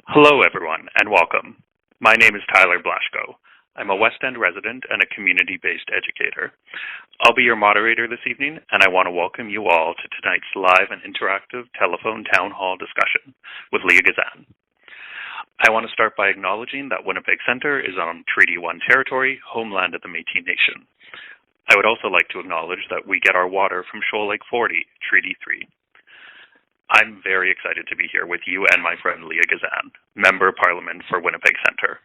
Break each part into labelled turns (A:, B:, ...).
A: Hello, everyone, and welcome. My name is Tyler Blaschko. I'm a West End resident and a community-based educator. I'll be your moderator this evening, and I want to welcome you all to tonight's live and interactive telephone town hall discussion with Leah Gazan. I want to start by acknowledging that Winnipeg Centre is on Treaty 1 territory, homeland of the Métis Nation. I would also like to acknowledge that we get our water from Shoal Lake 40, Treaty 3. I'm very excited to be here with you and my friend Leah Gazan, Member of Parliament for Winnipeg Centre.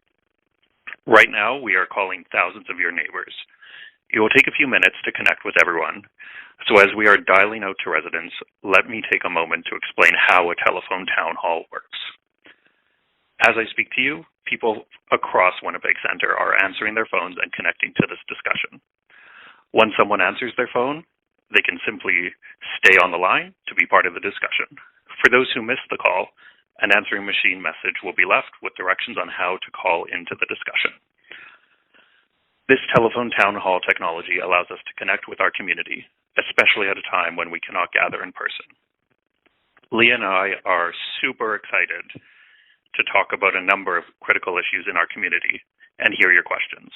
A: Right now, we are calling thousands of your neighbours. It will take a few minutes to connect with everyone, so as we are dialing out to residents, let me take a moment to explain how a telephone town hall works. As I speak to you, people across Winnipeg Centre are answering their phones and connecting to this discussion. Once someone answers their phone, they can simply stay on the line to be part of the discussion. For those who missed the call, an answering machine message will be left with directions on how to call into the discussion. This telephone town hall technology allows us to connect with our community, especially at a time when we cannot gather in person. Leah and I are super excited to talk about a number of critical issues in our community and hear your questions.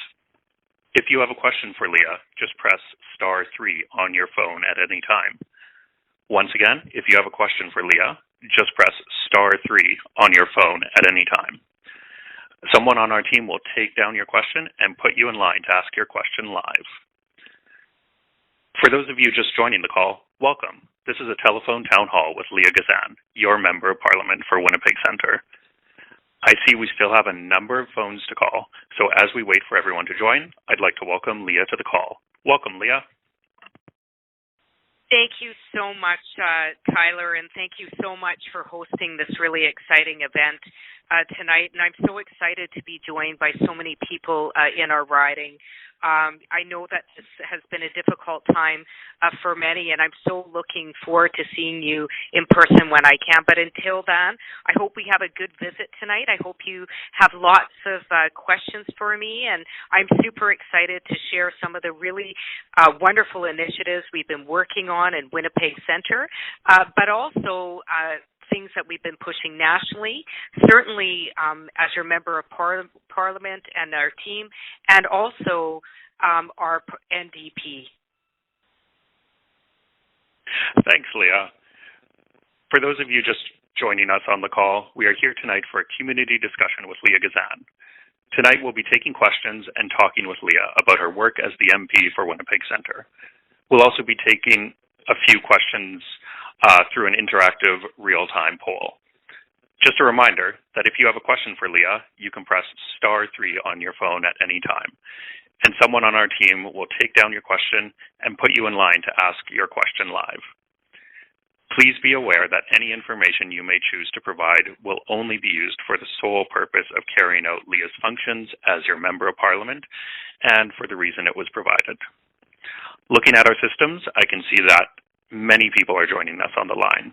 A: If you have a question for Leah, just press *3 on your phone at any time. Once again, if you have a question for Leah, just press *3 on your phone at any time. Someone on our team will take down your question and put you in line to ask your question live. For those of you just joining the call, welcome. This is a telephone town hall with Leah Gazan, your Member of Parliament for Winnipeg Centre. I see we still have a number of phones to call, so as we wait for everyone to join, I'd like to welcome Leah to the call. Welcome, Leah.
B: Thank you so much, Tyler, and thank you so much for hosting this really exciting event tonight. And I'm so excited to be joined by so many people in our riding. I know that this has been a difficult time for many, and I'm so looking forward to seeing you in person when I can. But until then, I hope we have a good visit tonight. I hope you have lots of questions for me, and I'm super excited to share some of the really wonderful initiatives we've been working on in Winnipeg Centre, but also things that we've been pushing nationally, certainly as your Member of Parliament and our team, and also our NDP.
A: Thanks, Leah. For those of you just joining us on the call, we are here tonight for a community discussion with Leah Gazan. Tonight we'll be taking questions and talking with Leah about her work as the MP for Winnipeg Centre. We'll also be taking a few questions through an interactive real-time poll. Just a reminder that if you have a question for Leah, you can press *3 on your phone at any time, and someone on our team will take down your question and put you in line to ask your question live. Please be aware that any information you may choose to provide will only be used for the sole purpose of carrying out Leah's functions as your Member of Parliament and for the reason it was provided. Looking at our systems, I can see that many people are joining us on the line.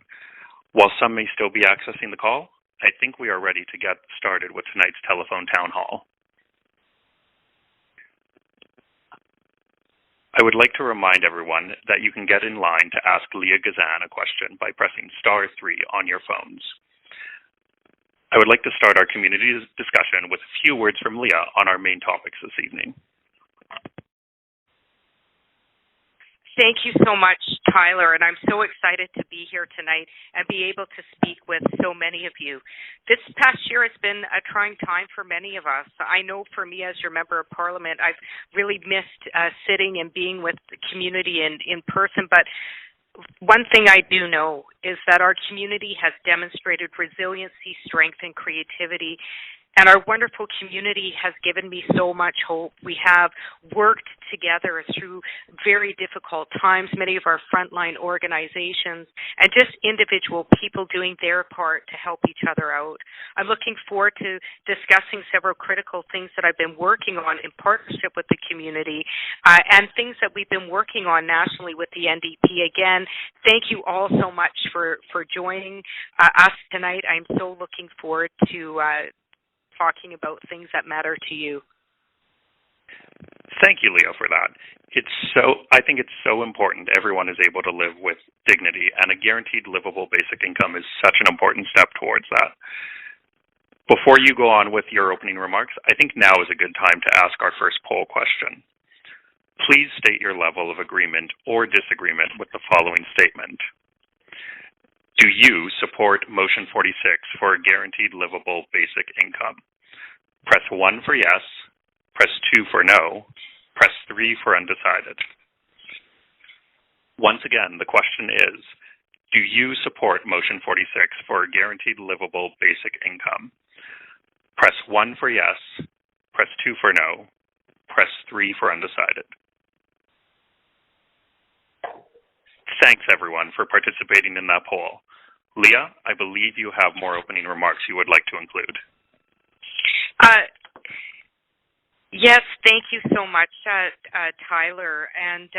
A: While some may still be accessing the call, I think we are ready to get started with tonight's telephone town hall. I would like to remind everyone that you can get in line to ask Leah Gazan a question by pressing *3 on your phones. I would like to start our community discussion with a few words from Leah on our main topics this evening.
B: Thank you so much, Tyler, and I'm so excited to be here tonight and be able to speak with so many of you. This past year has been a trying time for many of us. I know for me as your Member of Parliament, I've really missed sitting and being with the community in person, but one thing I do know is that our community has demonstrated resiliency, strength, and creativity. And our wonderful community has given me so much hope. We have worked together through very difficult times, many of our frontline organizations, and just individual people doing their part to help each other out. I'm looking forward to discussing several critical things that I've been working on in partnership with the community and things that we've been working on nationally with the NDP. Again, thank you all so much for joining us tonight. I'm so looking forward to talking about things that matter to you.
A: Thank you, Leah, for that. I think it's so important everyone is able to live with dignity, and a guaranteed livable basic income is such an important step towards that. Before you go on with your opening remarks, I think now is a good time to ask our first poll question. Please state your level of agreement or disagreement with the following statement. Do you support Motion 46 for a guaranteed livable basic income? Press 1 for yes, press 2 for no, press 3 for undecided. Once again, the question is, do you support Motion 46 for a guaranteed livable basic income? Press 1 for yes, press 2 for no, press 3 for undecided. Thanks, everyone, for participating in that poll. Leah, I believe you have more opening remarks you would like to include.
B: Yes, thank you so much, Tyler, and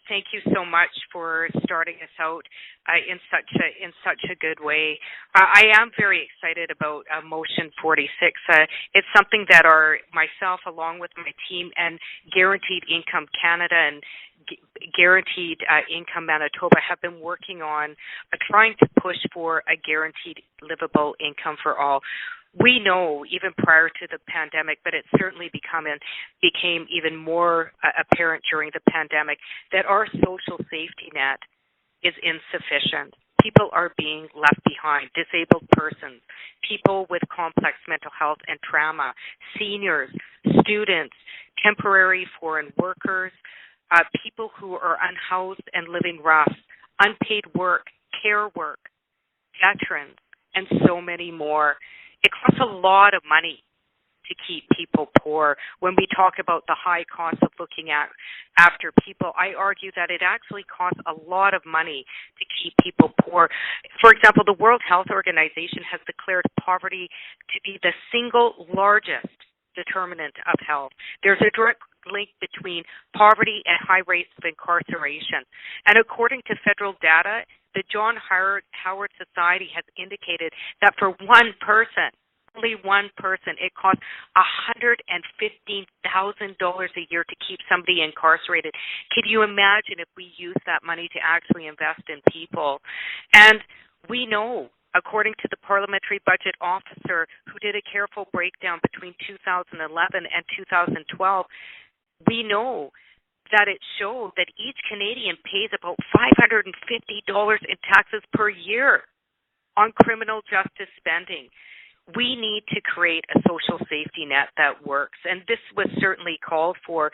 B: thank you so much for starting us out in such a good way. I am very excited about Motion 46. It's something that myself, along with my team, and Guaranteed Income Canada and Guaranteed Income Manitoba have been working on trying to push for a guaranteed livable income for all. We know, even prior to the pandemic, but it certainly became even more apparent during the pandemic, that our social safety net is insufficient. People are being left behind, disabled persons, people with complex mental health and trauma, seniors, students, temporary foreign workers, people who are unhoused and living rough, unpaid work, care work, veterans, and so many more. It costs a lot of money to keep people poor. When we talk about the high cost of looking after people, I argue that it actually costs a lot of money to keep people poor. For example, the World Health Organization has declared poverty to be the single largest determinant of health. There's a direct link between poverty and high rates of incarceration. And according to federal data, the John Howard Society has indicated that for one person, only one person, it costs $115,000 a year to keep somebody incarcerated. Can you imagine if we use that money to actually invest in people? And we know, according to the Parliamentary Budget Officer, who did a careful breakdown between 2011 and 2012, we know that it showed that each Canadian pays about $550 in taxes per year on criminal justice spending. We need to create a social safety net that works, and this was certainly called for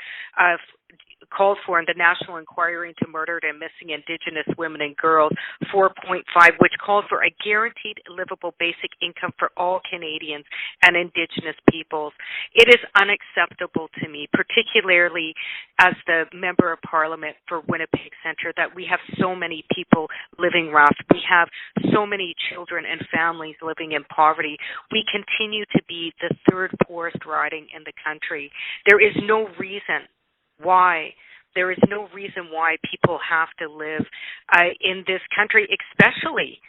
B: in the National Inquiry into Murdered and Missing Indigenous Women and Girls 4.5, which called for a guaranteed livable basic income for all Canadians and Indigenous peoples. It is unacceptable to me, particularly as the Member of Parliament for Winnipeg Centre, that we have so many people living rough. We have so many children and families living in poverty. We continue to be the third poorest riding in the country. There is no reason why people have to live in this country, especially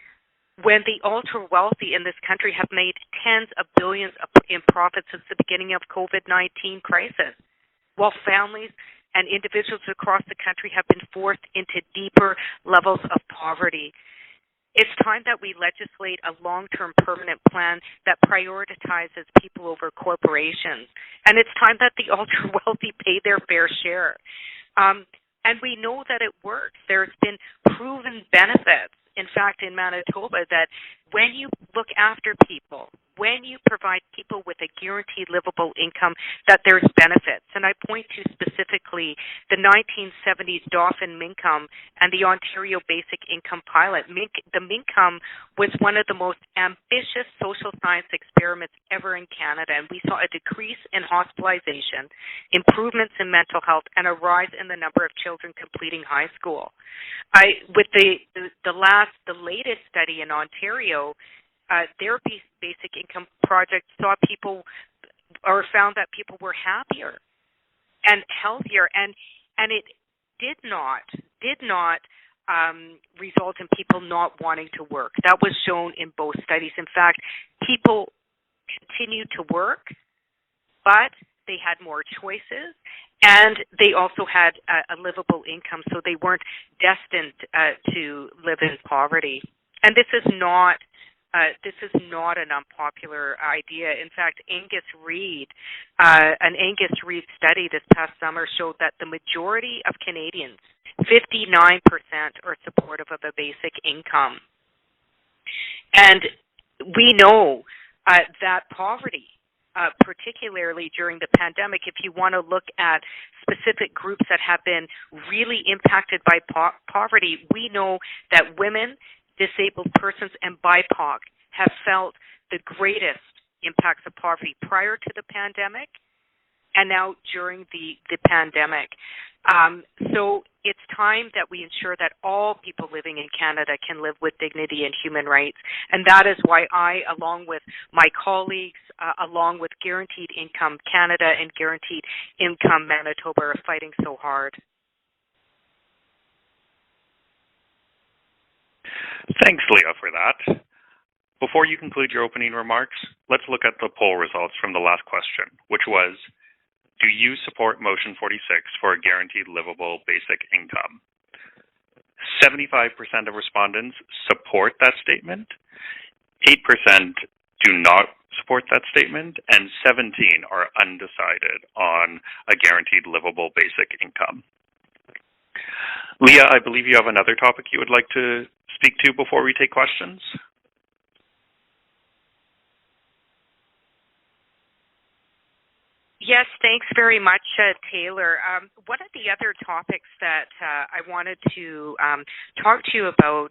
B: when the ultra-wealthy in this country have made tens of billions in profits since the beginning of COVID-19 crisis, while families and individuals across the country have been forced into deeper levels of poverty. It's time that we legislate a long-term permanent plan that prioritizes people over corporations. And it's time that the ultra-wealthy pay their fair share. And we know that it works. There's been proven benefits, in fact, in Manitoba, that when you look after people, when you provide people with a guaranteed livable income, that there's benefits. And I point to specifically the 1970s Dauphin Mincome and the Ontario Basic Income Pilot. The Mincome was one of the most ambitious social science experiments ever in Canada, and we saw a decrease in hospitalization, improvements in mental health, and a rise in the number of children completing high school. With the latest study in Ontario, their basic income project found that people were happier and healthier, and it did not result in people not wanting to work. That was shown in both studies. In fact, people continued to work, but they had more choices, and they also had a livable income, so they weren't destined to live in poverty. And this is not this is not an unpopular idea. In fact, an Angus Reid study this past summer showed that the majority of Canadians, 59%, are supportive of a basic income. And we know that poverty, particularly during the pandemic, if you want to look at specific groups that have been really impacted by poverty, we know that women, disabled persons, and BIPOC have felt the greatest impacts of poverty prior to the pandemic and now during the pandemic. So it's time that we ensure that all people living in Canada can live with dignity and human rights. And that is why I, along with my colleagues, along with Guaranteed Income Canada and Guaranteed Income Manitoba, are fighting so hard.
A: Thanks, Leah, for that. Before you conclude your opening remarks, let's look at the poll results from the last question, which was, do you support Motion 46 for a guaranteed livable basic income? 75% of respondents support that statement, 8% do not support that statement, and 17 are undecided on a guaranteed livable basic income. Leah, I believe you have another topic you would like to speak to before we take questions.
B: Yes, thanks very much, Taylor. One of the other topics that I wanted to talk to you about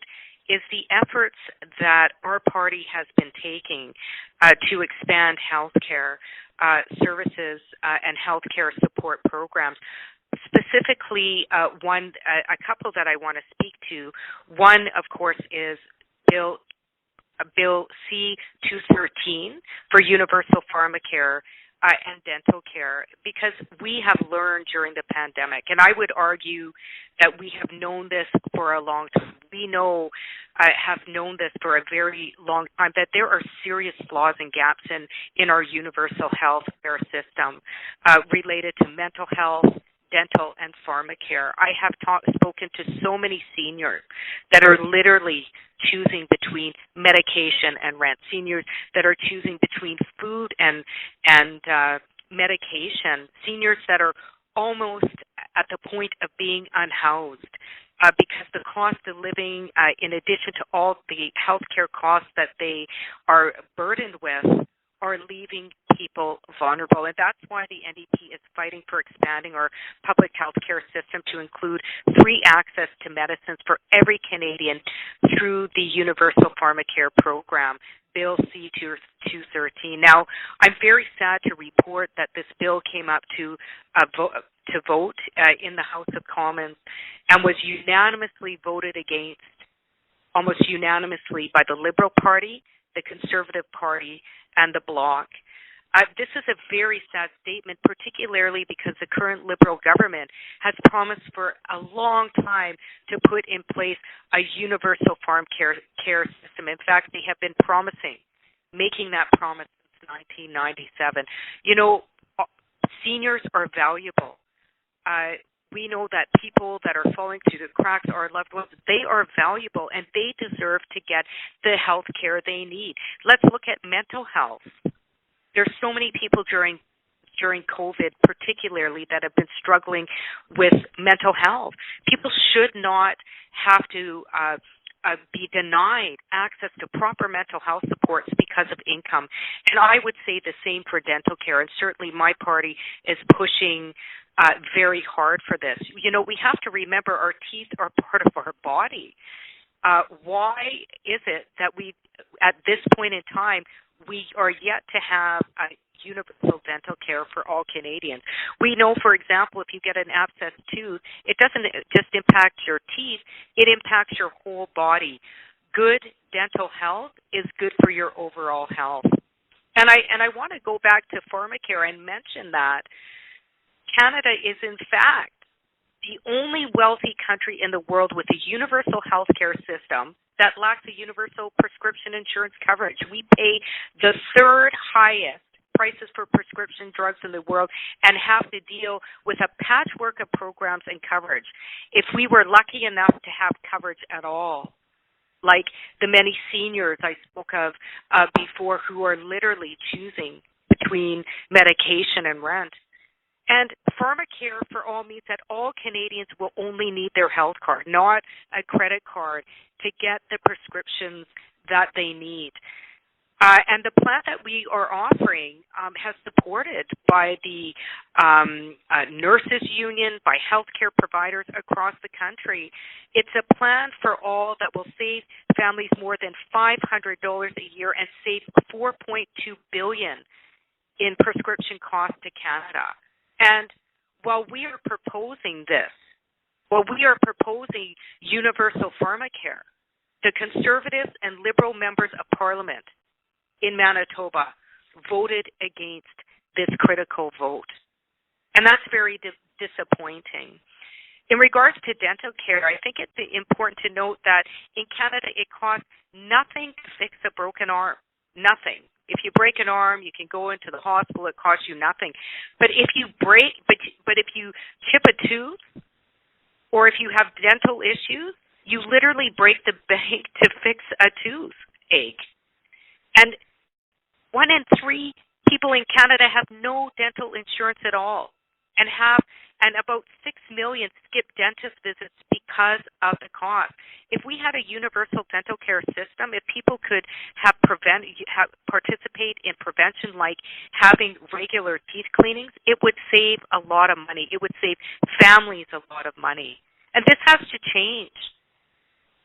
B: is the efforts that our party has been taking to expand healthcare services and healthcare support programs. Specifically, a couple that I want to speak to. One, of course, is Bill C-213 for universal pharmacare and dental care, because we have learned during the pandemic, and I would argue that we have known this for a long time. We have known this for a very long time, that there are serious flaws and gaps in our universal health care system related to mental health, dental, and Pharmacare. I have spoken to so many seniors that are literally choosing between medication and rent, seniors that are choosing between food and medication, seniors that are almost at the point of being unhoused because the cost of living, in addition to all the healthcare costs that they are burdened with, are leaving people vulnerable. And that's why the NDP is fighting for expanding our public health care system to include free access to medicines for every Canadian through the Universal Pharmacare program, Bill C-213. Now, I'm very sad to report that this bill came up to vote in the House of Commons and was unanimously voted against, almost unanimously, by the Liberal Party, the Conservative Party, and the Bloc. This is a very sad statement, particularly because the current Liberal government has promised for a long time to put in place a universal farm care system. In fact, they have been making that promise since 1997. You know, seniors are valuable. We know that people that are falling through the cracks are loved ones. They are valuable, and they deserve to get the health care they need. Let's look at mental health. There's so many people during COVID, particularly, that have been struggling with mental health. People should not have to be denied access to proper mental health supports because of income. And I would say the same for dental care, and certainly my party is pushing very hard for this. You know, we have to remember our teeth are part of our body. Why is it that we, at this point in time, we are yet to have a universal dental care for all Canadians? We know, for example, if you get an abscessed tooth, it doesn't just impact your teeth, it impacts your whole body. Good dental health is good for your overall health. And I want to go back to Pharmacare and mention that Canada is, in fact, the only wealthy country in the world with a universal health care system that lacks a universal prescription insurance coverage. We pay the third highest prices for prescription drugs in the world and have to deal with a patchwork of programs and coverage. If we were lucky enough to have coverage at all, like the many seniors I spoke of before who are literally choosing between medication and rent. And Pharmacare for all means that all Canadians will only need their health card, not a credit card, to get the prescriptions that they need. And the plan that we are offering has supported by the nurses union, by healthcare providers across the country. It's a plan for all that will save families more than $500 a year and save $4.2 billion in prescription costs to Canada. And while we are proposing this, universal Pharmacare, the Conservatives and Liberal members of Parliament in Manitoba voted against this critical vote. And that's very disappointing. In regards to dental care, I think it's important to note that in Canada it costs nothing to fix a broken arm. Nothing. If you break an arm, you can go into the hospital, it costs you nothing. But if you if you chip a tooth or if you have dental issues, you literally break the bank to fix a toothache. And 1 in 3 people in Canada have no dental insurance at all, and about 6 million skip dentist visits because of the cost. If we had a universal dental care system, if people could participate in prevention like having regular teeth cleanings, it would save a lot of money. It would save families a lot of money. And this has to change.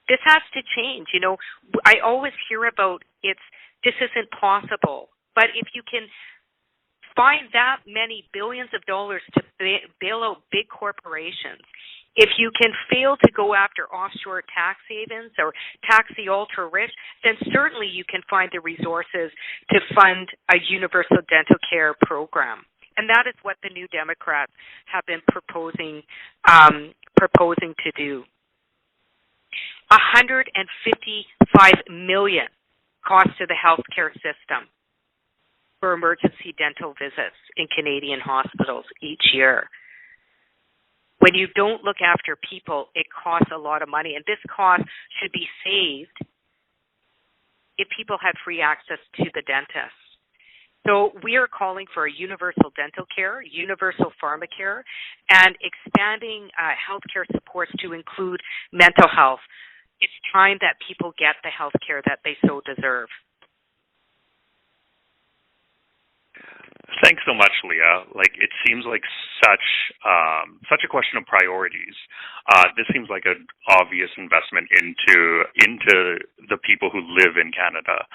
B: This has to change. You know, I always hear about this isn't possible. But if you can find that many billions of dollars to bail out big corporations, if you can fail to go after offshore tax havens or tax the ultra-rich, then certainly you can find the resources to fund a universal dental care program. And that is what the New Democrats have been proposing to do. $155 million cost to the healthcare system for emergency dental visits in Canadian hospitals each year. When you don't look after people, it costs a lot of money, and this cost should be saved if people had free access to the dentist. So we are calling for a universal dental care, universal Pharmacare, and expanding healthcare supports to include mental health. It's time that people get the health care that they so deserve.
A: Thanks so much, Leah. It seems like such a question of priorities. This seems like an obvious investment into the people who live in Canada.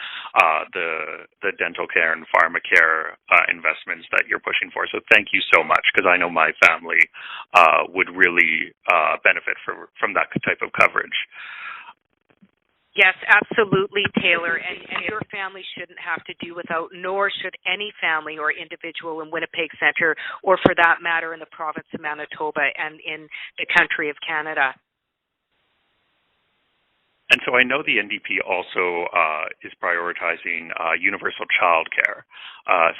A: The dental care and Pharmacare investments that you're pushing for. So thank you so much, because I know my family would really benefit from that type of coverage.
B: Yes, absolutely, Taylor, and your family shouldn't have to do without, nor should any family or individual in Winnipeg Centre, or for that matter in the province of Manitoba and in the country of Canada.
A: And so I know the NDP also is prioritizing universal childcare.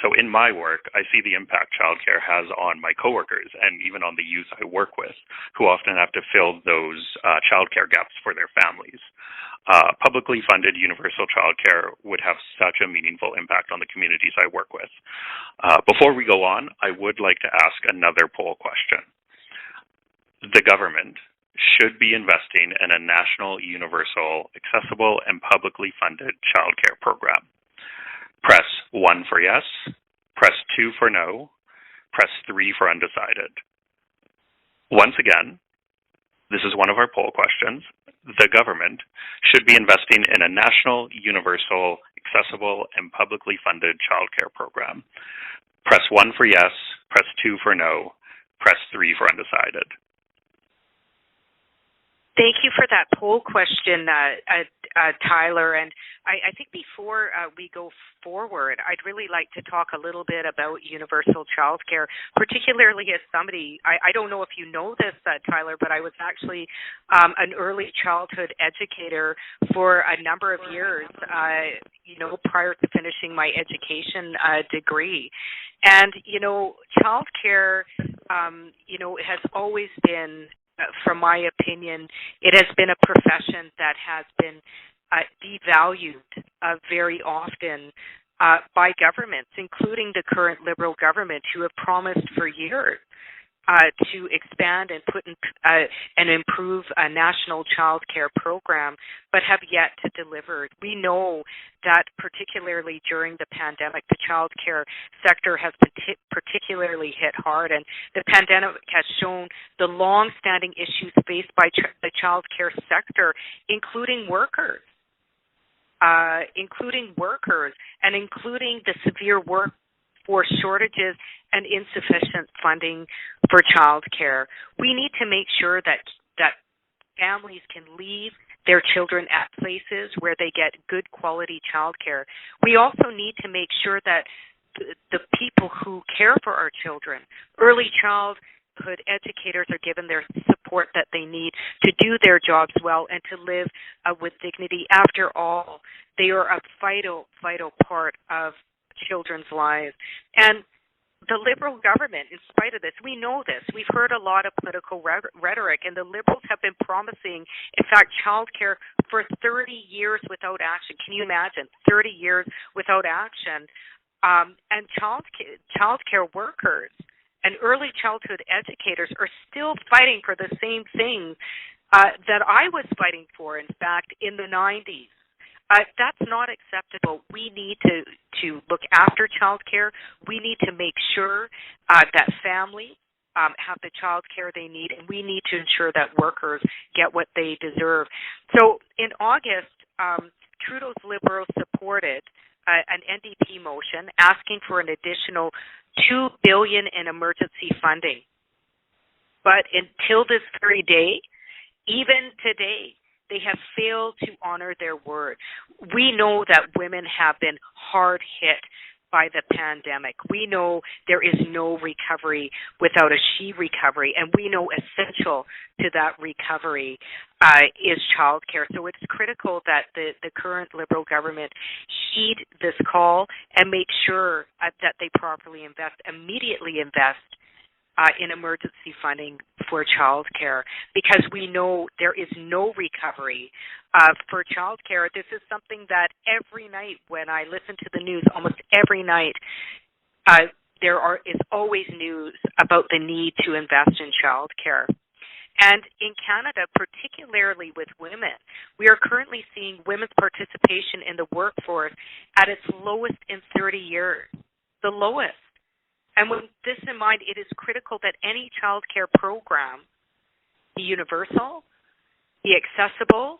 A: So in my work, I see the impact childcare has on my coworkers and even on the youth I work with, who often have to fill those childcare gaps for their families. Publicly funded universal childcare would have such a meaningful impact on the communities I work with. Before we go on, I would like to ask another poll question. The government should be investing in a national, universal, accessible, and publicly funded childcare program. Press 1 for yes, press 2 for no, press 3 for undecided. Once again, this is one of our poll questions. The government should be investing in a national, universal, accessible, and publicly funded childcare program. Press 1 for yes, press 2 for no, press 3 for undecided.
B: Thank you for that poll question, Tyler. And I think before we go forward, I'd really like to talk a little bit about universal childcare, particularly as somebody, I don't know if you know this, Tyler, but I was actually an early childhood educator for a number of years, prior to finishing my education degree. And, childcare, has always been, from my opinion, it has been a profession that has been devalued very often by governments, including the current Liberal government, who have promised for years to expand and put in, and improve a national child care program, but have yet to deliver. We know that particularly during the pandemic, the child care sector has been particularly hit hard, and the pandemic has shown the long-standing issues faced by the child care sector, including workers, and including the severe workforce shortages and insufficient funding for child care. We need to make sure that families can leave their children at places where they get good quality child care. We also need to make sure that the people who care for our children, early childhood educators, are given their support that they need to do their jobs well and to live with dignity. After all, they are a vital part of children's lives. And the Liberal government, in spite of this, we know this. We've heard a lot of political rhetoric, and the Liberals have been promising, in fact, childcare for 30 years without action. Can you imagine? 30 years without action. And childcare workers and early childhood educators are still fighting for the same thing that I was fighting for, in fact, in the 90s. That's not acceptable. We need to look after child care. We need to make sure that families have the child care they need, and we need to ensure that workers get what they deserve. So in August, Trudeau's Liberals supported an NDP motion asking for an additional $2 billion in emergency funding. But until this very day, even today, they have failed to honor their word. We know that women have been hard hit by the pandemic. We know there is no recovery without a she recovery, and we know essential to that recovery is childcare. So it's critical that the current Liberal government heed this call and make sure that they properly immediately invest in emergency funding for childcare, because we know there is no recovery for childcare. This is something that every night when I listen to the news, almost every night, is always news about the need to invest in childcare. And in Canada, particularly with women, we are currently seeing women's participation in the workforce at its lowest in 30 years, the lowest. And with this in mind, it is critical that any child care program be universal, be accessible,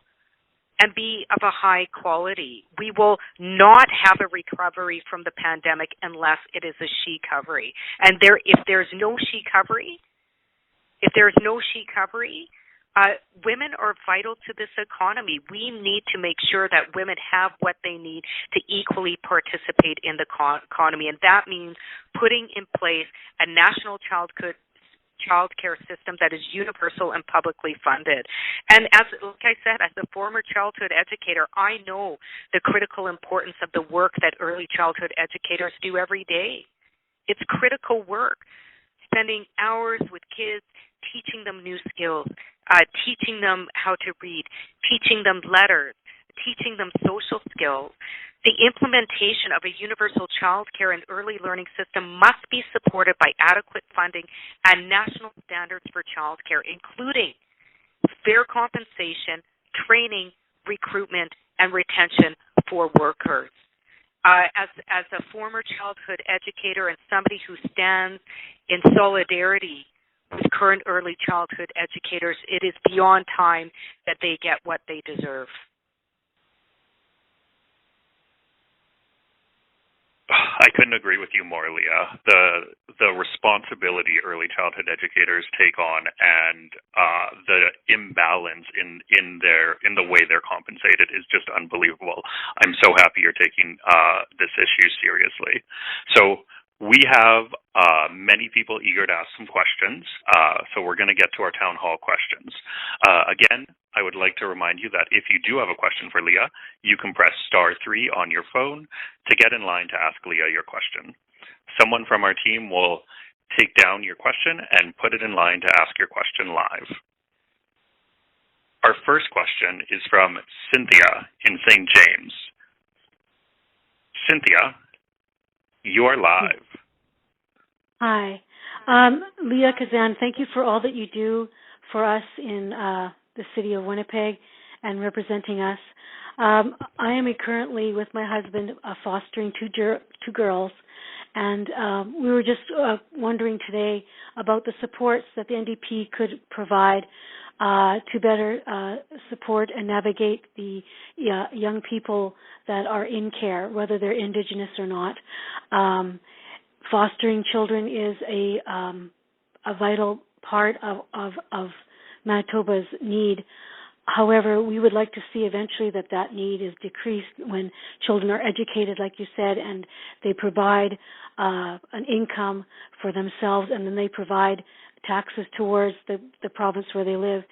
B: and be of a high quality. We will not have a recovery from the pandemic unless it is a she recovery. And if there's no she recovery, women are vital to this economy. We need to make sure that women have what they need to equally participate in the economy, and that means putting in place a national child care system that is universal and publicly funded. And like I said, as a former childhood educator, I know the critical importance of the work that early childhood educators do every day. It's critical work, spending hours with kids, teaching them new skills, teaching them how to read, teaching them letters, teaching them social skills. The implementation of a universal child care and early learning system must be supported by adequate funding and national standards for child care, including fair compensation, training, recruitment, and retention for workers. As a former childhood educator and somebody who stands in solidarity with current early childhood educators, it is beyond time that they get what they deserve.
A: I couldn't agree with you more, Leah. The responsibility early childhood educators take on and the imbalance in the way they're compensated is just unbelievable. I'm so happy you're taking this issue seriously. So we have many people eager to ask some questions, so we're going to get to our town hall questions. Again, I would like to remind you that if you do have a question for Leah, you can press *3 on your phone to get in line to ask Leah your question. Someone from our team will take down your question and put it in line to ask your question live. Our first question is from Cynthia in St. James. Cynthia, you are live.
C: Hi. Leah Kazan, thank you for all that you do for us in the city of Winnipeg and representing us. I am currently with my husband fostering two girls, and we were just wondering today about the supports that the NDP could provide to better support and navigate the young people that are in care, whether they're Indigenous or not. Fostering children is a vital part of Manitoba's need. However, we would like to see eventually that need is decreased when children are educated, like you said, and they provide an income for themselves, and then they provide taxes towards the province where they live.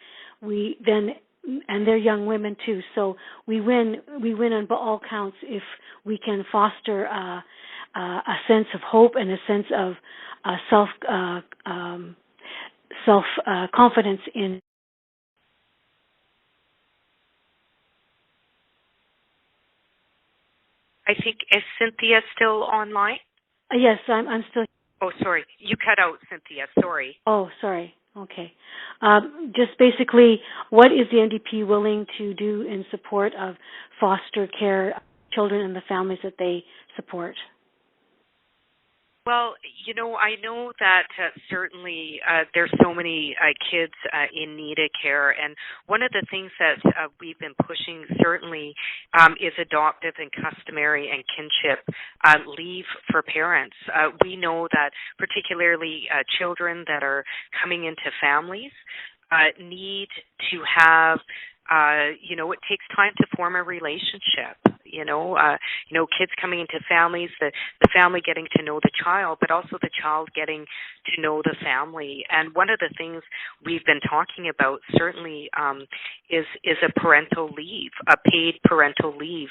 C: And they're young women too, so we win on all counts if we can foster a sense of hope and a sense of self confidence in.
B: I think, is Cynthia still online?
C: Yes, I'm still.
B: Oh, sorry. You cut out, Cynthia. Sorry.
C: Oh, sorry. Okay. Just basically, what is the NDP willing to do in support of foster care children and the families that they support?
B: Well, I know that certainly there's so many kids in need of care, and one of the things that we've been pushing certainly is adoptive and customary and kinship leave for parents. We know that particularly children that are coming into families need to have it takes time to form a relationship. Kids coming into families, the family getting to know the child, but also the child getting to know the family. And one of the things we've been talking about certainly is a parental leave, a paid parental leave.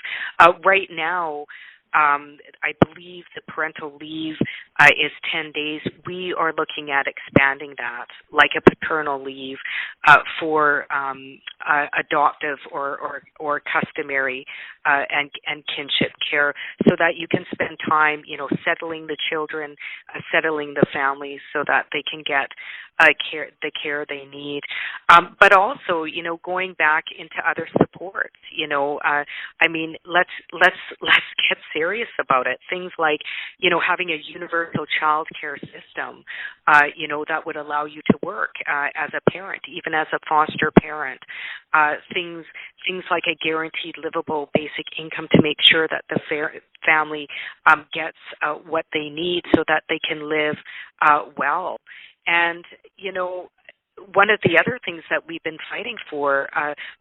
B: Right now, I believe the parental leave is 10 days. We are looking at expanding that, like a paternal leave, for adoptive or customary and kinship care, so that you can spend time, settling the children, settling the families, so that they can get the care they need. But also, going back into other supports. Let's get serious about it. Things like, having a universal child care system, that would allow you to work as a parent, even as a foster parent. Things like a guaranteed livable basic income to make sure that the family gets what they need so that they can live well. And, one of the other things that we've been fighting for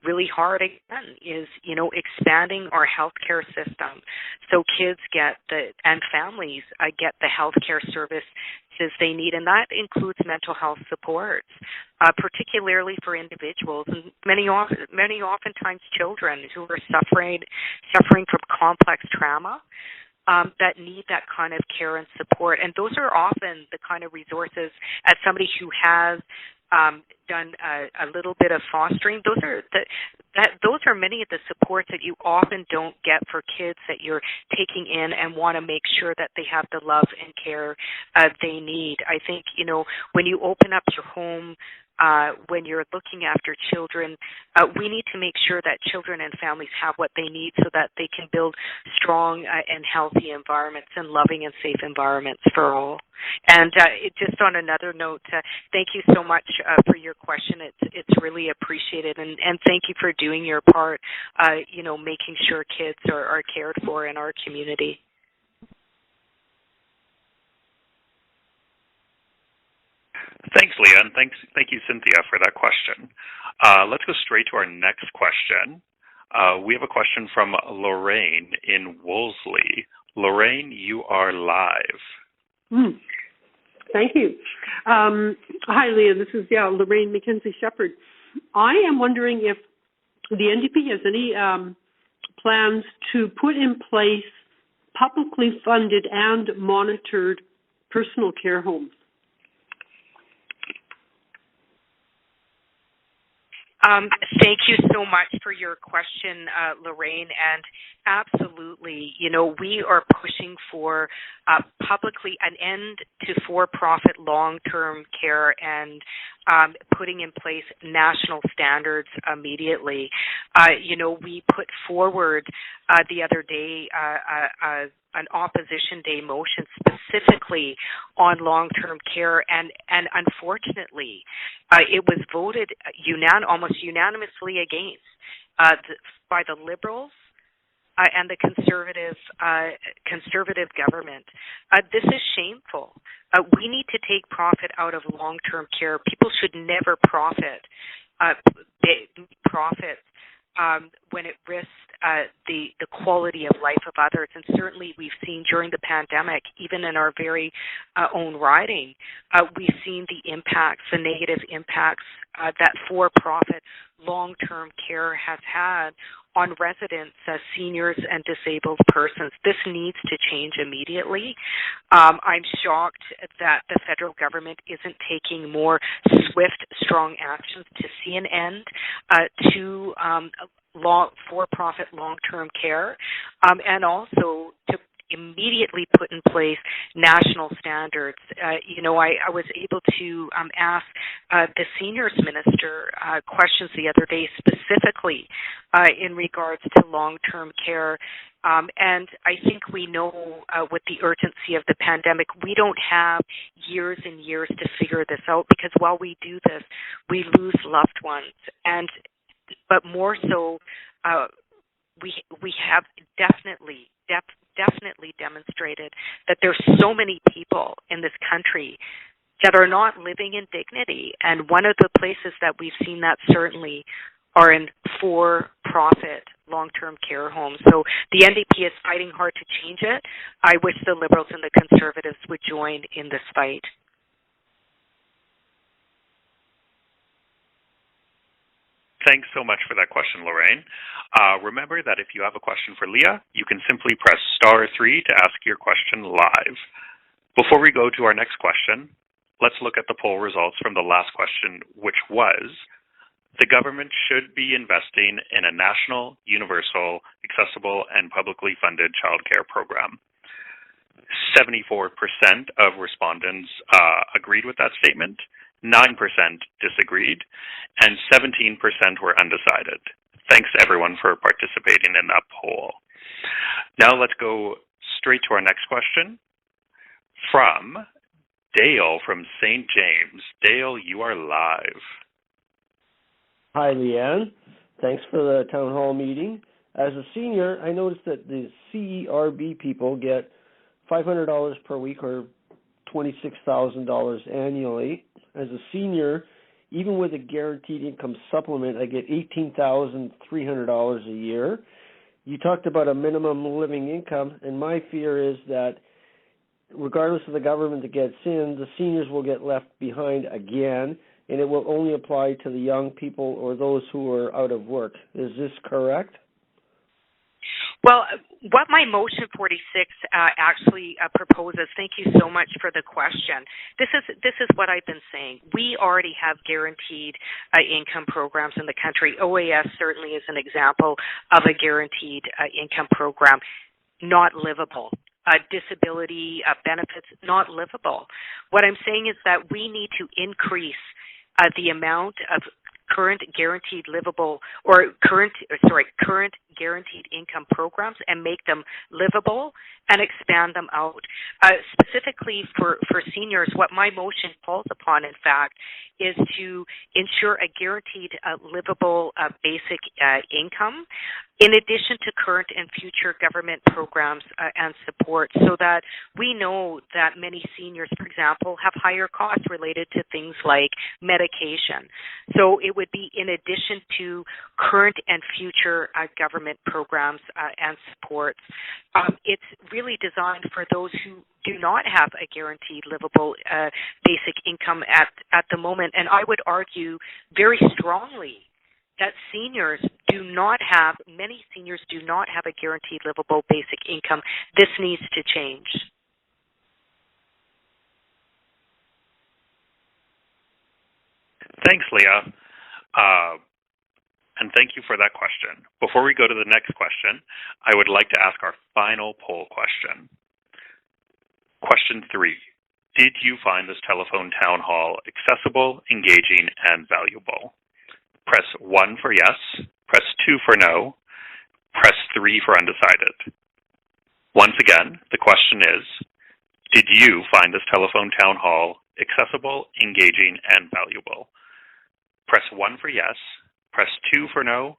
B: really hard again is, expanding our healthcare system so kids and families get the healthcare services they need, and that includes mental health supports, particularly for individuals and many oftentimes children who are suffering from complex trauma. That need that kind of care and support. And those are often the kind of resources, as somebody who has done a little bit of fostering, those are many of the supports that you often don't get for kids that you're taking in and want to make sure that they have the love and care they need. I think, when you open up your home, when you're looking after children, we need to make sure that children and families have what they need so that they can build strong and healthy environments and loving and safe environments for all. And just on another note, thank you so much for your question. It's really appreciated, and thank you for doing your part, making sure kids are cared for in our community.
A: Thanks, Leah, and thank you, Cynthia, for that question. Let's go straight to our next question. We have a question from Lorraine in Wolseley. Lorraine, you are live.
D: Thank you. Hi, Leah. This is Lorraine McKenzie-Shepherd. I am wondering if the NDP has any plans to put in place publicly funded and monitored personal care homes.
B: Thank you so much for your question, Lorraine. And absolutely, we are pushing for publicly an end to for-profit long-term care and putting in place national standards immediately. We put forward the other day an opposition day motion specifically on long-term care, and unfortunately, it was voted almost unanimously against by the Liberals and the conservative government. This is shameful. We need to take profit out of long-term care. People should never profit when it risks the quality of life of others. And certainly we've seen during the pandemic, even in our very own riding, we've seen the negative impacts that for-profit long-term care has had on residents, seniors, and disabled persons. This needs to change immediately. I'm shocked that the federal government isn't taking more swift, strong actions to see an end to for-profit long-term care, and also to immediately put in place national standards. I was able to ask the seniors minister questions the other day specifically in regards to long-term care. And I think we know with the urgency of the pandemic, we don't have years and years to figure this out, because while we do this, we lose loved ones. But more so, we have definitely demonstrated that there's so many people in this country that are not living in dignity. And one of the places that we've seen that certainly are in for-profit long-term care homes. So the NDP is fighting hard to change it. I wish the Liberals and the Conservatives would join in this fight.
A: Thanks so much for that question, Lorraine. Remember that if you have a question for Leah, you can simply press *3 to ask your question live. Before we go to our next question, let's look at the poll results from the last question, which was, the government should be investing in a national, universal, accessible, and publicly funded childcare program. 74% of respondents agreed with that statement, 9% disagreed, and 17% were undecided. Thanks, everyone, for participating in that poll. Now let's go straight to our next question from Dale from St. James. Dale, you are live.
E: Hi, Leanne. Thanks for the town hall meeting. As a senior, I noticed that the CERB people get $500 per week or $26,000 annually. As a senior, even with a guaranteed income supplement, I get $18,300 a year. You talked about a minimum living income, and my fear is that regardless of the government that gets in, the seniors will get left behind again, and it will only apply to the young people or those who are out of work. Is this correct?
B: Well, what my motion 46 actually proposes, thank you so much for the question. This is what I've been saying. We already have guaranteed income programs in the country. OAS certainly is an example of a guaranteed income program, not livable. Disability benefits, not livable. What I'm saying is that we need to increase the amount of current guaranteed guaranteed income programs and make them livable and expand them out. Specifically for seniors, what my motion calls upon, in fact, is to ensure a guaranteed livable basic income in addition to current and future government programs and support, so that we know that many seniors, for example, have higher costs related to things like medication. So it would be in addition to current and future government programs and supports. It's really designed for those who do not have a guaranteed livable basic income at the moment. And I would argue very strongly that many seniors do not have a guaranteed livable basic income. This needs to change.
A: Thanks, Leah. and thank you for that question. Before we go to the next question, I would like to ask our final poll question. Question 3. Did you find this telephone town hall accessible, engaging, and valuable? Press 1 for yes, press 2 for no, press 3 for undecided. Once again, the question is, did you find this telephone town hall accessible, engaging, and valuable? Press 1 for yes, press 2 for no,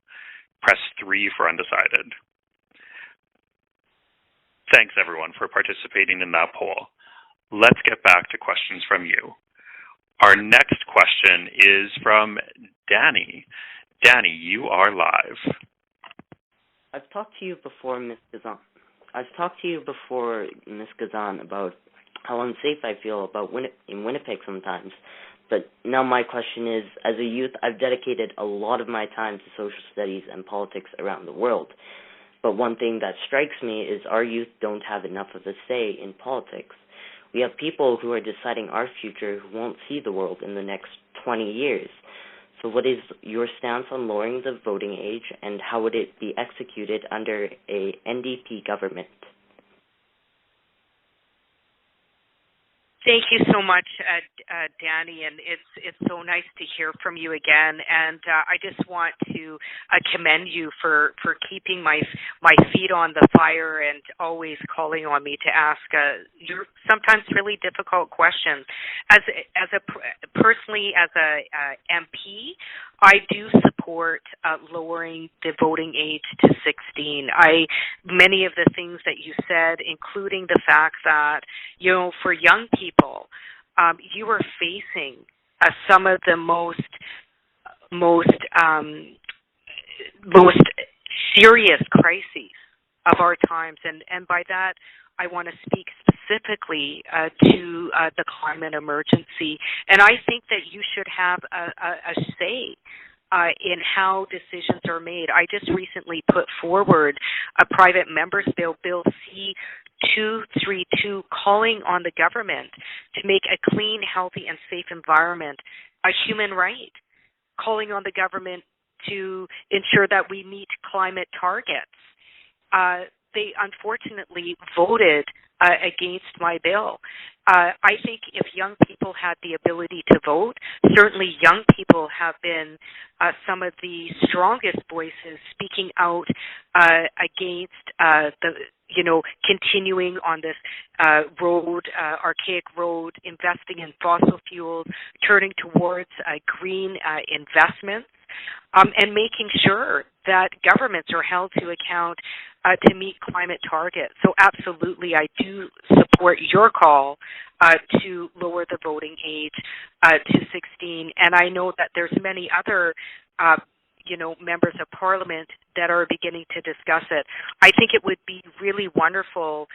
A: press 3 for undecided. Thanks, everyone, for participating in that poll. Let's get back to questions from you. Our next question is from Danny. Danny, you are live.
F: I've talked to you before, Ms. Gazan, about how unsafe I feel in Winnipeg sometimes. But now my question is, as a youth, I've dedicated a lot of my time to social studies and politics around the world. But one thing that strikes me is our youth don't have enough of a say in politics. We have people who are deciding our future who won't see the world in the next 20 years. So what is your stance on lowering the voting age, and how would it be executed under a NDP government?
B: Thank you so much, Danny, and it's so nice to hear from you again. And I just want to commend you for keeping my feet on the fire and always calling on me to ask your sometimes really difficult questions. Personally, as a MP, I do support lowering the voting age to 16. Many of the things that you said, including the fact that, for young people, you are facing some of the most serious crises of our times, and by that I want to speak specifically to the climate emergency. And I think that you should have a say in how decisions are made. I just recently put forward a private member's bill, Bill C-232, calling on the government to make a clean, healthy, and safe environment a human right, calling on the government to ensure that we meet climate targets. They unfortunately voted against my bill. I think if young people had the ability to vote, certainly young people have been some of the strongest voices speaking out against continuing on this archaic road, investing in fossil fuels, turning towards green investments, and making sure that governments are held to account to meet climate targets. So absolutely, I do support your call to lower the voting age to 16. And I know that there's many other members of Parliament that are beginning to discuss it. I think it would be really wonderful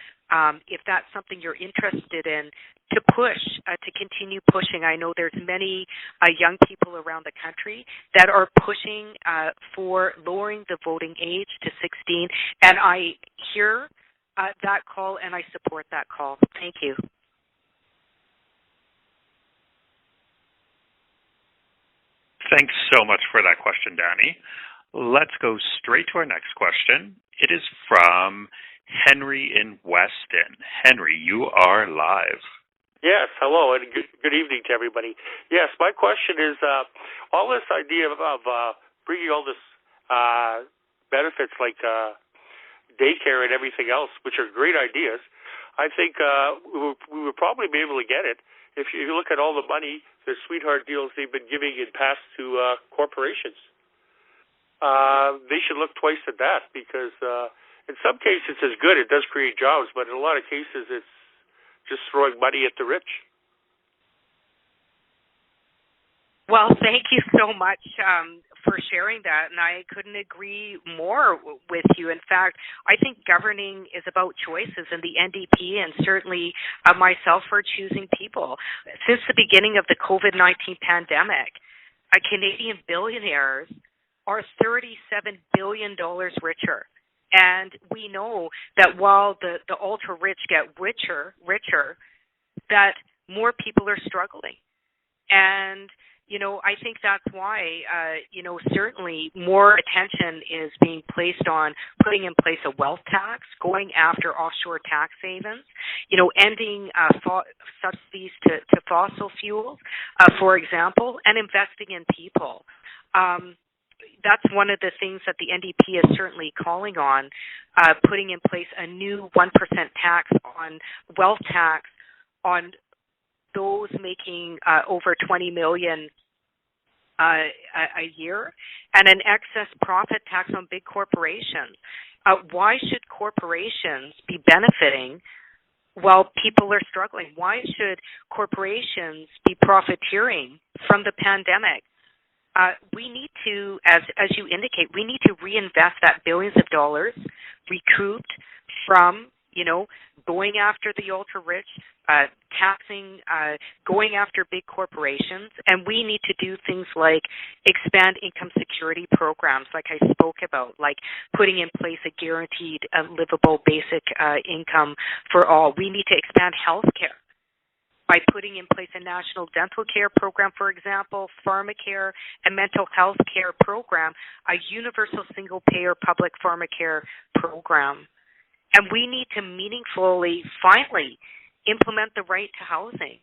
B: if that's something you're interested in, to push, to continue pushing. I know there's many young people around the country that are pushing for lowering the voting age to 16, and I hear that call and I support that call. Thank you.
A: Thanks so much for that question, Danny. Let's go straight to our next question. It is from Henry in Weston. Henry, you are live.
G: Yes, hello, and good evening to everybody. Yes, my question is, all this idea of bringing all this benefits like daycare and everything else, which are great ideas, I think we would probably be able to get it if you look at all the money, the sweetheart deals they've been giving in past to corporations. They should look twice at that, because in some cases it's good, it does create jobs, but in a lot of cases it's just throwing money at the rich.
B: Well, thank you so much for sharing that, and I couldn't agree more with you. In fact, I think governing is about choices, and the NDP and certainly myself are choosing people. Since the beginning of the COVID-19 pandemic, Canadian billionaires are $37 billion richer. And we know that while the ultra-rich get richer, that more people are struggling. And I think that's why, certainly more attention is being placed on putting in place a wealth tax, going after offshore tax havens, ending subsidies to fossil fuels, for example, and investing in people. That's one of the things that the NDP is certainly calling on, putting in place a new 1% tax on wealth tax on those making over $20 million a year, and an excess profit tax on big corporations. Why should corporations be benefiting while people are struggling? Why should corporations be profiteering from the pandemic? We need to, as you indicate, we need to reinvest that billions of dollars recouped from, going after the ultra-rich, taxing, going after big corporations, and we need to do things like expand income security programs like I spoke about, like putting in place a guaranteed livable basic income for all. We need to expand health care by putting in place a national dental care program, for example, Pharmacare, a mental health care program, a universal single-payer public Pharmacare program. And we need to meaningfully, finally, implement the right to housing.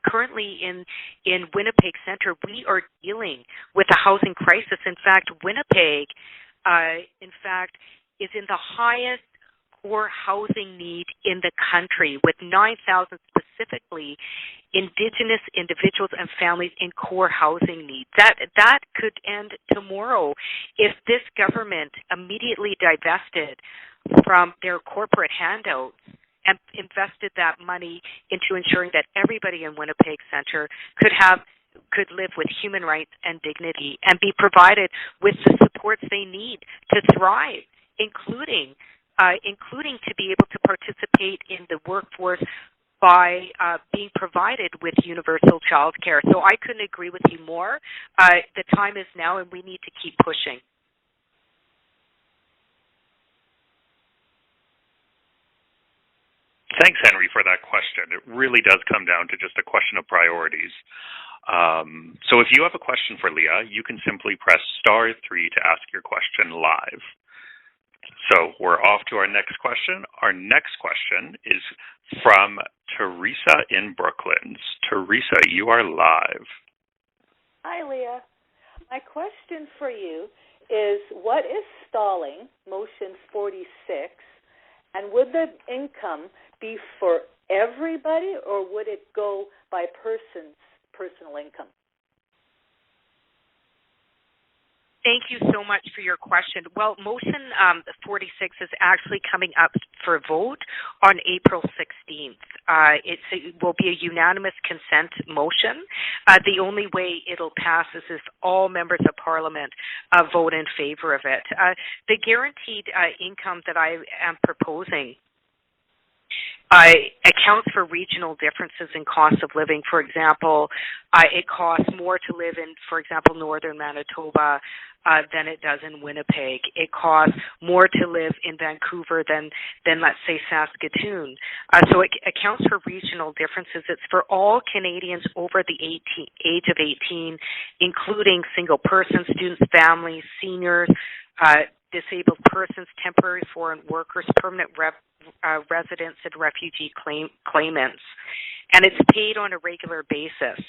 B: Currently in Winnipeg Centre, we are dealing with a housing crisis. In fact, Winnipeg, is in the highest core housing need in the country, with 9,000 specifically Indigenous individuals and families in core housing needs. That could end tomorrow if this government immediately divested from their corporate handouts and invested that money into ensuring that everybody in Winnipeg Centre could live with human rights and dignity and be provided with the supports they need to thrive, including to be able to participate in the workforce by being provided with universal childcare. So I couldn't agree with you more. The time is now, and we need to keep pushing.
A: Thanks, Henry, for that question. It really does come down to just a question of priorities. So if you have a question for Leah, you can simply press *3 to ask your question live. So we're off to our next question. Our next question is from Teresa in Brooklands. Teresa, you are live.
H: Hi, Leah. My question for you is, what is stalling, motion 46, and would the income be for everybody, or would it go by personal income?
B: Thank you so much for your question. Well, motion 46 is actually coming up for a vote on April 16th. It will be a unanimous consent motion. The only way it'll pass is if all members of Parliament vote in favor of it. The guaranteed income that I am proposing accounts for regional differences in cost of living. For example, it costs more to live in, for example, northern Manitoba than it does in Winnipeg. It costs more to live in Vancouver than let's say, Saskatoon. So it accounts for regional differences. It's for all Canadians over the age of 18, including single persons, students, families, seniors, disabled persons, temporary foreign workers, permanent residents, and refugee claimants. And it's paid on a regular basis.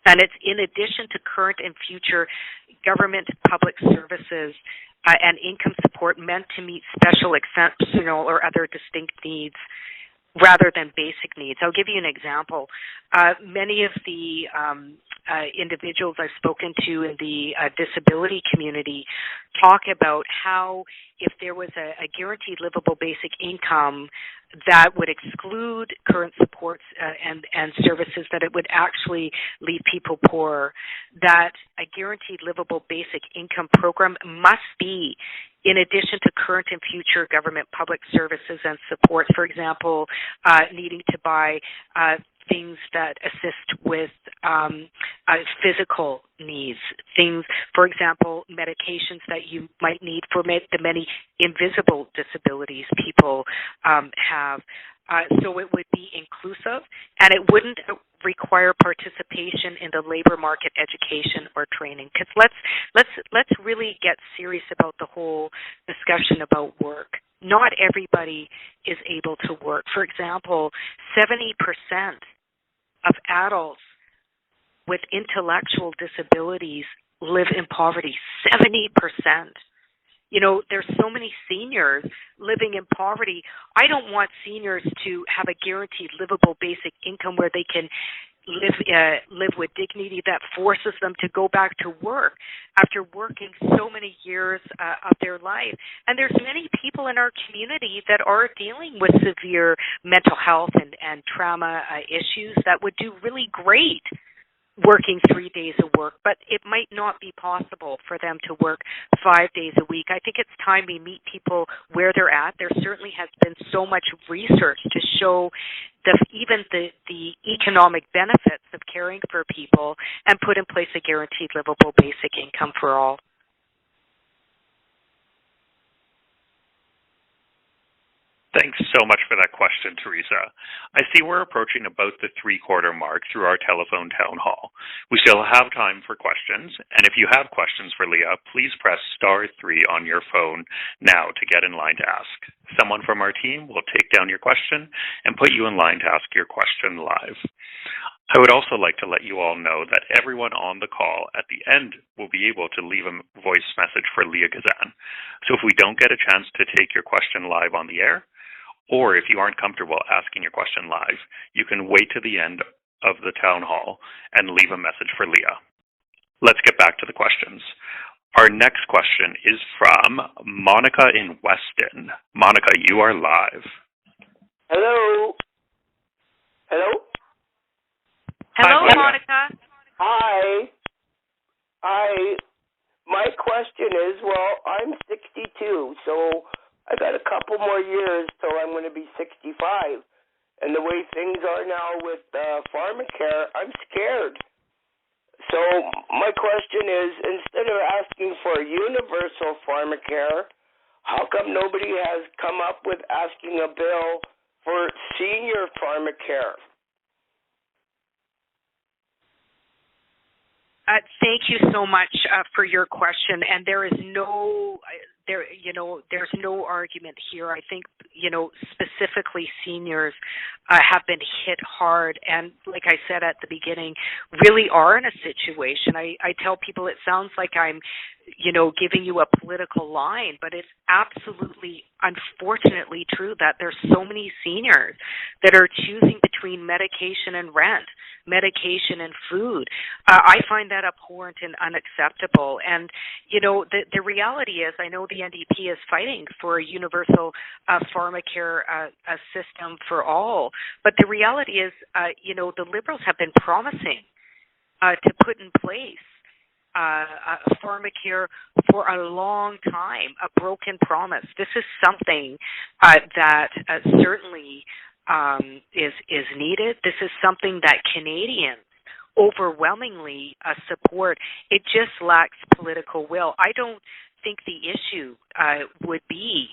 B: And it's in addition to current and future government public services and income support meant to meet special, exceptional, or other distinct needs rather than basic needs. I'll give you an example. Many of the individuals I've spoken to in the disability community talk about how if there was a guaranteed livable basic income that would exclude current supports and services, that it would actually leave people poorer, that a guaranteed livable basic income program must be in addition to current and future government public services and supports, for example, needing to buy things that assist with physical needs, things, for example, medications that you might need for the many invisible disabilities people have. So it would be inclusive, and it wouldn't require participation in the labor market education or training. Because let's really get serious about the whole discussion about work. Not everybody is able to work. For example, 70% of adults with intellectual disabilities live in poverty. 70%. You know, there's so many seniors living in poverty. I don't want seniors to have a guaranteed livable basic income where they can live with dignity that forces them to go back to work after working so many years of their life. And there's many people in our community that are dealing with severe mental health and trauma issues that would do really great working 3 days of work, but it might not be possible for them to work 5 days a week. I think it's time we meet people where they're at. There certainly has been so much research to show even the economic benefits of caring for people and put in place a guaranteed livable basic income for all.
A: Thanks so much for that question, Teresa. I see we're approaching about the 3-quarter mark through our telephone town hall. We still have time for questions, and if you have questions for Leah, please press *3 on your phone now to get in line to ask. Someone from our team will take down your question and put you in line to ask your question live. I would also like to let you all know that everyone on the call at the end will be able to leave a voice message for Leah Gazan. So if we don't get a chance to take your question live on the air, or if you aren't comfortable asking your question live, you can wait to the end of the town hall and leave a message for Leah. Let's get back to the questions. Our next question is from Monica in Weston. Monica, you are live.
I: Hello. Hello?
B: Hello,
A: Hi,
B: Monica.
I: Hi. My question is, well, I'm 62, so I got a couple more years till I'm going to be 65. And the way things are now with Pharmacare, I'm scared. So my question is, instead of asking for universal Pharmacare, how come nobody has come up with asking a bill for senior Pharmacare?
B: Thank you so much for your question. And there's no argument here. I think, specifically seniors have been hit hard. And like I said at the beginning, really are in a situation. I tell people it sounds like I'm, giving you a political line, but it's absolutely, unfortunately true that there's so many seniors that are choosing between medication and rent, medication and food. I find that abhorrent and unacceptable. And, the reality is, I know the NDP is fighting for a universal Pharmacare system for all, but the reality is, the Liberals have been promising to put in place Pharmacare for a long time, a broken promise. This is something that certainly is needed. This is something that Canadians overwhelmingly support. It just lacks political will. I don't think the issue would be,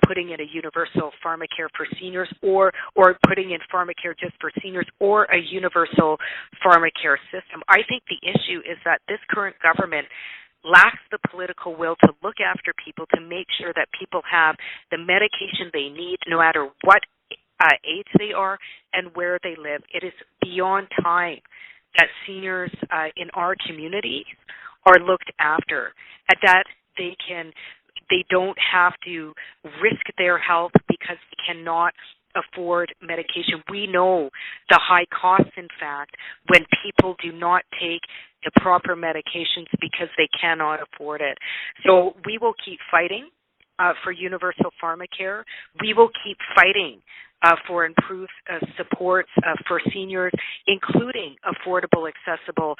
B: putting in a universal Pharmacare for seniors or putting in Pharmacare just for seniors or a universal Pharmacare system. I think the issue is that this current government lacks the political will to look after people, to make sure that people have the medication they need no matter what age they are and where they live. It is beyond time that seniors in our community are looked after, and that they don't have to risk their health because they cannot afford medication. We know the high costs, in fact, when people do not take the proper medications because they cannot afford it. So we will keep fighting for universal Pharmacare. We will keep fighting for improved supports for seniors, including affordable, accessible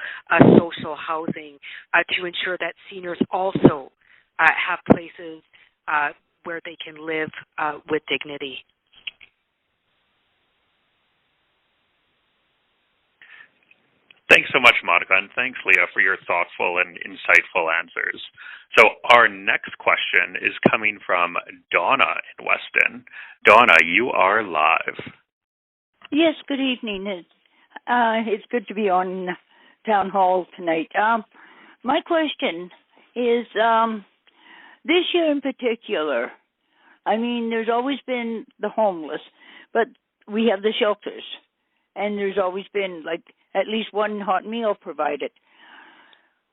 B: social housing, to ensure that seniors also have places where they can live with dignity.
A: Thanks so much, Monica, and thanks, Leah, for your thoughtful and insightful answers. So our next question is coming from Donna in Weston. Donna, you are live.
J: Yes, good evening. It's good to be on Townhall tonight. My question is, this year in particular, I mean, there's always been the homeless, but we have the shelters, and there's always been, like, at least one hot meal provided.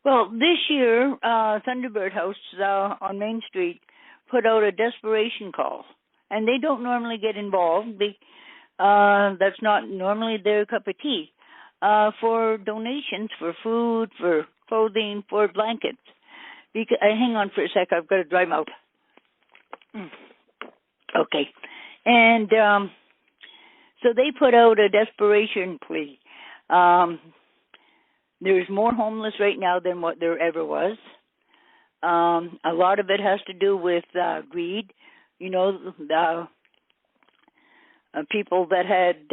J: Well, this year, Thunderbird House on Main Street put out a desperation call, and they don't normally get involved. That's not normally their cup of tea, for donations for food, for clothing, for blankets. Hang on for a sec, I've got a dry mouth. Okay. And so they put out a desperation plea. There's more homeless right now than what there ever was. A lot of it has to do with greed. You know, the people that had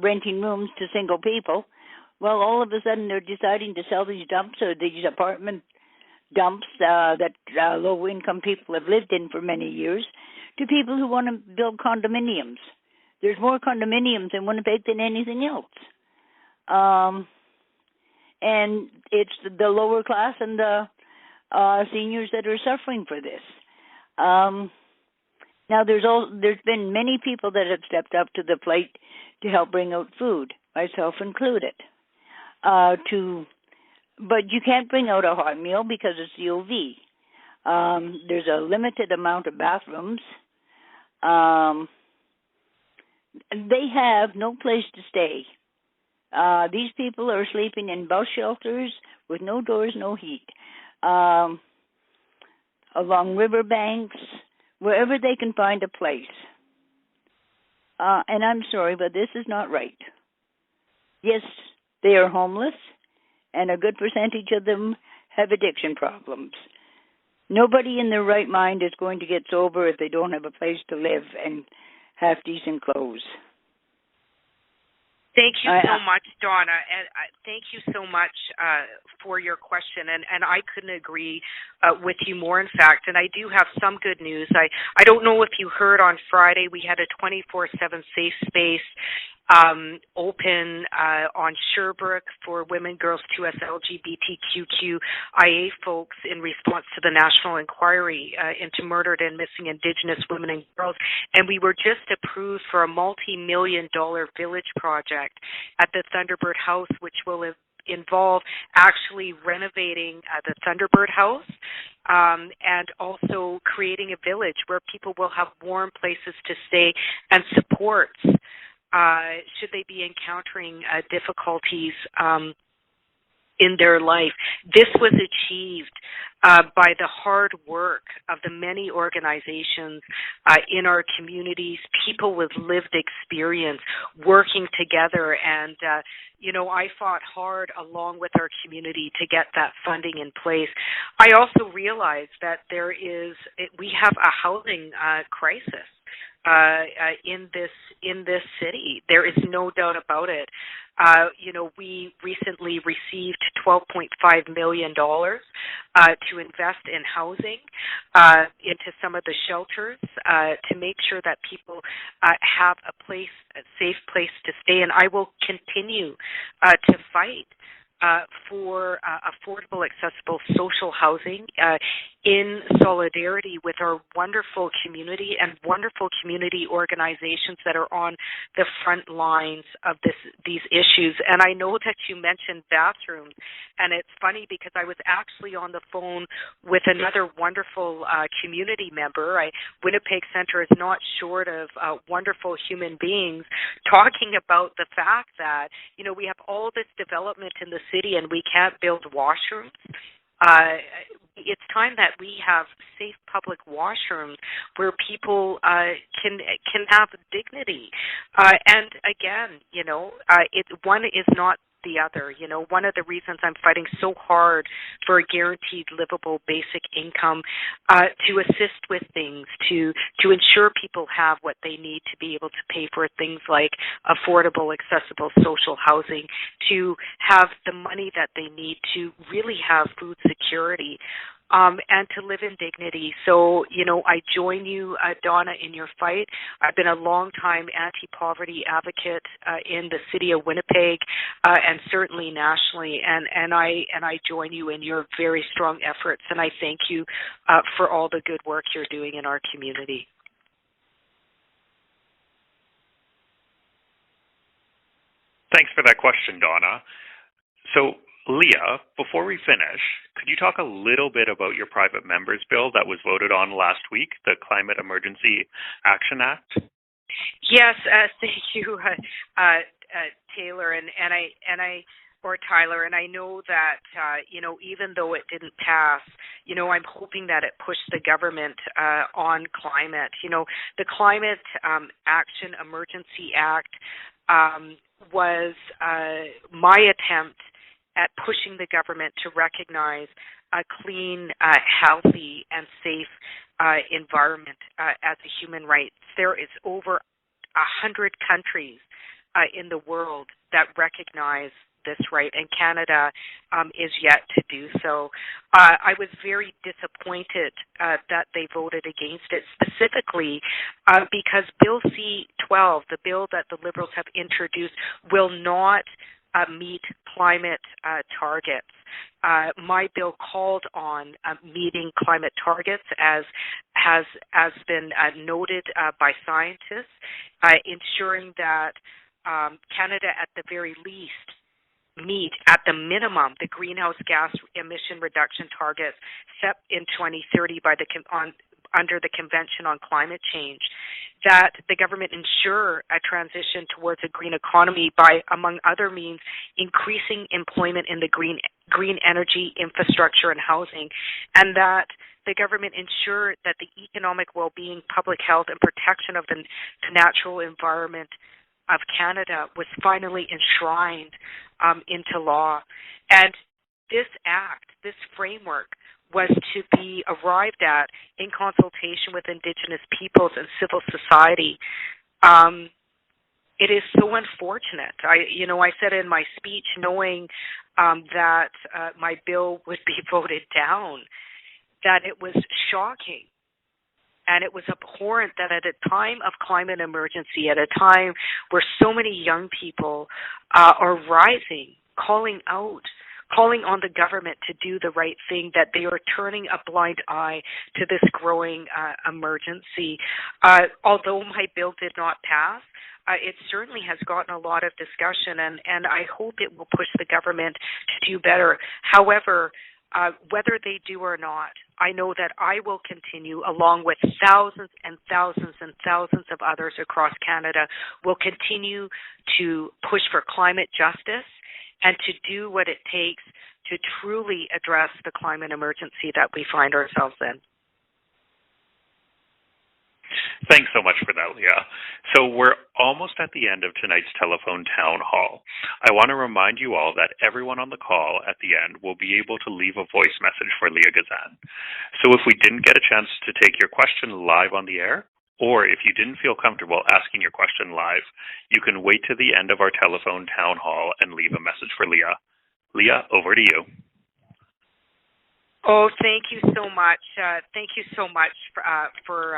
J: renting rooms to single people. Well, all of a sudden they're deciding to sell these dumps or these apartment dumps that low-income people have lived in for many years to people who want to build condominiums. There's more condominiums in Winnipeg than anything else. And it's the lower class and the seniors that are suffering for this. Now, there's been many people that have stepped up to the plate to help bring out food, myself included. But you can't bring out a hot meal because it's COV. There's a limited amount of bathrooms. They have no place to stay. These people are sleeping in bus shelters with no doors, no heat, along riverbanks, wherever they can find a place. And I'm sorry, but this is not right. Yes, they are homeless, and a good percentage of them have addiction problems. Nobody in their right mind is going to get sober if they don't have a place to live and have decent clothes.
B: Thank you so much, Donna, and thank you so much for your question, and I couldn't agree with you more, in fact, and I do have some good news. I don't know if you heard on Friday, we had a 24/7 safe space open on Sherbrooke for women, girls, 2S, LGBTQIA folks in response to the national inquiry into murdered and missing Indigenous women and girls. And we were just approved for a multi-million-dollar village project at the Thunderbird House, which will involve actually renovating the Thunderbird House and also creating a village where people will have warm places to stay and supports should they be encountering difficulties in their life. This was achieved by the hard work of the many organizations in our communities, people with lived experience working together. And, I fought hard along with our community to get that funding in place. I also realized that we have a housing crisis in this city. There is no doubt about it. We recently received $12.5 million to invest in housing into some of the shelters to make sure that people have a safe place to stay. And I will continue to fight for affordable, accessible social housing in solidarity with our wonderful community and wonderful community organizations that are on the front lines of these issues. And I know that you mentioned bathrooms, and it's funny because I was actually on the phone with another wonderful community member. Winnipeg Centre is not short of wonderful human beings talking about the fact that, we have all this development in the city and we can't build washrooms. It's time that we have safe public washrooms where people can have dignity. And again, one is not the other. One of the reasons I'm fighting so hard for a guaranteed livable basic income to assist with things, to ensure people have what they need to be able to pay for things like affordable, accessible social housing, to have the money that they need to really have food security. and to live in dignity. So, I join you, Donna, in your fight. I've been a long-time anti-poverty advocate in the city of Winnipeg and certainly nationally, and I join you in your very strong efforts, and I thank you for all the good work you're doing in our community.
A: Thanks for that question, Donna. So, Leah, before we finish, could you talk a little bit about your private members bill that was voted on last week, the Climate Emergency Action Act?
B: Yes, thank you, Taylor, and Tyler, and I know that even though it didn't pass, I'm hoping that it pushed the government on climate. The Climate Action Emergency Act was my attempt at pushing the government to recognize a clean, healthy, and safe environment as a human right. There is over 100 countries in the world that recognize this right, and Canada is yet to do so. I was very disappointed that they voted against it, specifically because Bill C-12, the bill that the Liberals have introduced, will not meet climate targets. My bill called on meeting climate targets, as has been noted by scientists, ensuring that Canada, at the very least, meet at the minimum the greenhouse gas emission reduction targets set in 2030 by under the Convention on Climate Change, that the government ensure a transition towards a green economy by, among other means, increasing employment in the green energy, infrastructure, and housing, and that the government ensure that the economic well-being, public health, and protection of the natural environment of Canada was finally enshrined into law. And this act, this framework, was to be arrived at in consultation with Indigenous peoples and civil society. It is so unfortunate. I said in my speech, knowing that my bill would be voted down, that it was shocking. And it was abhorrent that at a time of climate emergency, at a time where so many young people are rising, calling on the government to do the right thing, that they are turning a blind eye to this growing emergency. Although my bill did not pass, it certainly has gotten a lot of discussion, and I hope it will push the government to do better. However, whether they do or not, I know that I will continue, along with thousands and thousands and thousands of others across Canada, will continue to push for climate justice and to do what it takes to truly address the climate emergency that we find ourselves in.
A: Thanks so much for that, Leah. So we're almost at the end of tonight's telephone town hall. I want to remind you all that everyone on the call at the end will be able to leave a voice message for Leah Gazan. So if we didn't get a chance to take your question live on the air, or if you didn't feel comfortable asking your question live, you can wait to the end of our telephone town hall and leave a message for Leah. Leah, over to you.
B: Oh, thank you so much. Thank you so much for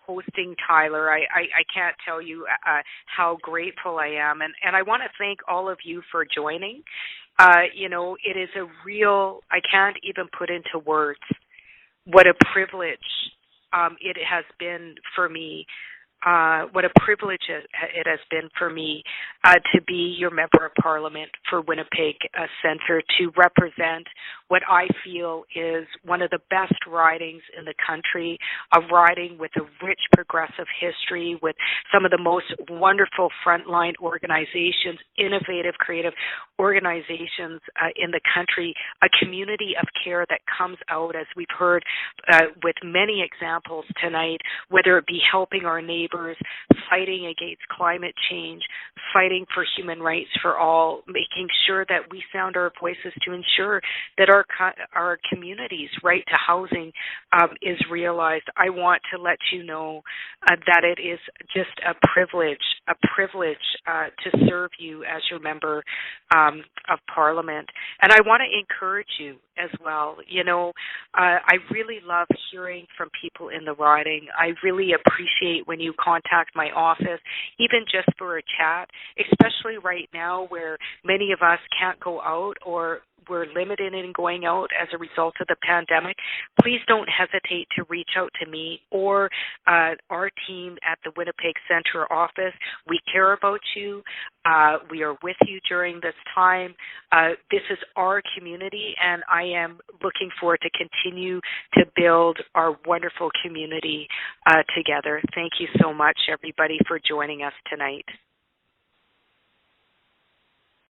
B: hosting, Tyler. I can't tell you how grateful I am. And I want to thank all of you for joining. It is a real, I can't even put into words what a privilege it has been for me. What a privilege it has been for me to be your Member of Parliament for Winnipeg Centre, to represent what I feel is one of the best ridings in the country, a riding with a rich progressive history, with some of the most wonderful frontline organizations, innovative, creative organizations in the country, a community of care that comes out, as we've heard with many examples tonight, whether it be helping our neighbors, fighting against climate change, fighting for human rights for all, making sure that we sound our voices to ensure that our community's right to housing is realized. I want to let you know that it is just a privilege to serve you as your Member of Parliament. And I want to encourage you as well. You know, I really love hearing from people in the riding. I really appreciate when you contact my office, even just for a chat, especially right now where many of us can't go out or we're limited in going out as a result of the pandemic. Please don't hesitate to reach out to me or our team at the Winnipeg Centre office. We care about you. We are with you during this time. This is our community, and I am looking forward to continue to build our wonderful community together. Thank you so much, everybody, for joining us tonight.